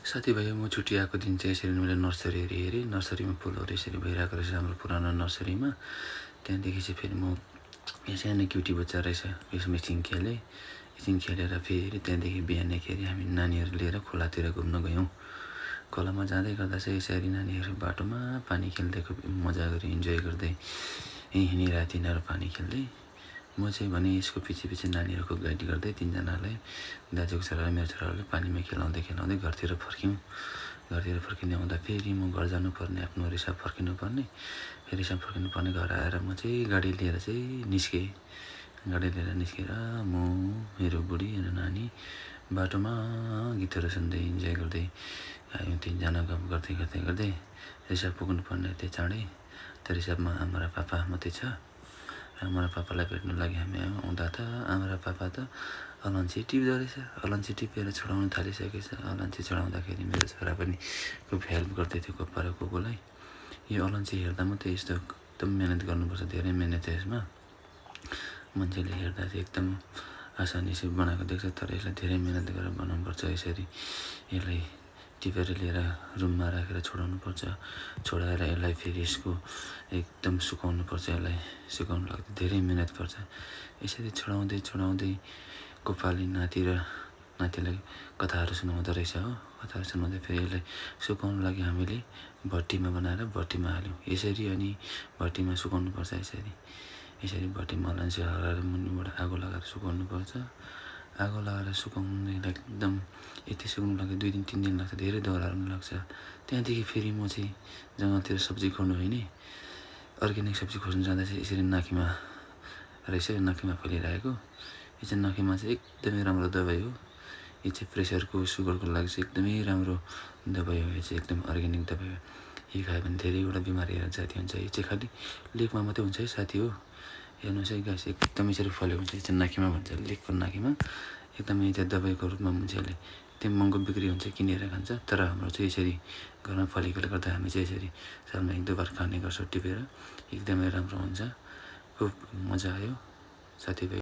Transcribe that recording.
साथीभाइ म छुट्टी आएको दिन चाहिँ यसरी मैले नर्सरीहरू हेरेँ। नर्सरीमा फुलहरू यसरी भइरहेको रहेछ हाम्रो पुरानो नर्सरीमा। त्यहाँदेखि चाहिँ फेरि म यहाँ सानो क्युटी बच्चा रहेछ यसमा एकछिन खेलेँ। एकछिन खेलेर फेरि त्यहाँदेखि बिहानखेरि हामी नानीहरू लिएर खोलातिर घुम्न गयौँ। खोलामा जाँदै गर्दा चाहिँ यसरी नानीहरू बाटोमा पानी खेल्दै मजा गरी इन्जोय गर्दै हिँडिरहेको तिनीहरू पानी खेल्दै। म चाहिँ भने यसको पछि नानीहरूको गाइड गर्दै तिनजनालाई दाजुको छोरा र मेरो छोराहरूले पानीमा खेलाउँदै घरतिर फर्क्यौँ। घरतिर फर्किँदै आउँदा फेरि म घर जानुपर्ने आफ्नो रिसाप फर्किनुपर्ने। रिसाप फर्किनुपर्ने घर आएर म चाहिँ गाडी लिएर चाहिँ निस्केँ। गाडी लिएर निस्केर म मेरो बुढी र नानी बाटोमा गीतहरू सुन्दै इन्जोय गर्दै आयौँ। तिनजना गफ गर्दै रिसाप पुग्नुपर्ने त्यो चाँडै। त्यो रिसापमा आमा र पापा मात्रै छ। आमा र पापालाई भेट्नु लागि हामी आउँदा त आमा र पापा त अलैँची टिप्दो रहेछ। अलैँची टिपेर छोडाउनु थालिसकेछ। अलैँची छोडाउँदाखेरि मेरो छोरा पनि खुब हेल्प गर्दै थियो कोपा र कोकोलाई। यो अलैँची हेर्दा मात्रै यस्तो एकदम मिहिनेत गर्नुपर्छ, धेरै मिहिनेत छ यसमा। मान्छेले हेर्दा चाहिँ एकदम आसानीसे बनाएको देख्छ, तर यसलाई धेरै मिहिनेत गरेर बनाउनुपर्छ। यसरी यसलाई टिपेर लिएर रुममा राखेर छोडाउनुपर्छ। छोडाएर यसलाई फेरि यसको एकदम सुकाउनुपर्छ। यसलाई सुकाउनु लाग्दा धेरै मिहिनेत पर्छ। यसरी छोडाउँदै कोपाले नातिलाई कथाहरू सुनाउँदो रहेछ हो। कथाहरू सुनाउँदै फेरि यसलाई सुकाउनु लागि हामीले भट्टीमा बनाएर भट्टीमा हाल्यौँ। यसरी अनि भट्टीमा सुकाउनुपर्छ। यसरी भट्टीमा अलैँची हराएर मुनिबाट आगो लगाएर सुकाउनुपर्छ। आगो लगाएर सुकाउनु एकदम यति सुकाउनु लागि 2 दिन 3 दिन लाग्छ, धेरै दोहोऱ्याउनु लाग्छ। त्यहाँदेखि फेरि म चाहिँ जङ्गलतिर सब्जी खोज्नु हिँडेँ। अर्ग्यानिक सब्जी खोज्नु जाँदा चाहिँ यसरी नाकीमा रहेछ, नाकीमा फैलिरहेको। यो चाहिँ नाकीमा चाहिँ एकदमै राम्रो दबाई हो। यो चाहिँ प्रेसरको सुगरको लागि चाहिँ एकदमै राम्रो दबाई हो। यो चाहिँ एकदम अर्ग्यानिक दबाई हो। यो खायो भने धेरैवटा बिमारीहरू जाती हुन्छ। यो चाहिँ खालि लेकमा मात्रै हुन्छ है साथी हो। हेर्नुहोस् है गाइस, एकदमै यसरी फलेको हुन्छ। यो चाहिँ नाकीमा भन्छ, लेकको नाकीमा एकदमै त्यो दबाईको रूपमा मान्छेहरूले एकदम महँगो बिक्री हुन्छ, किनेर खान्छ। तर हाम्रो चाहिँ यसरी घरमा फलेकोले गर्दा हामी चाहिँ यसरी सालमा 1-2 बार खाने गर्छौँ टिपेर। एकदमै राम्रो हुन्छ। खुब मजा आयो साथीभाइ।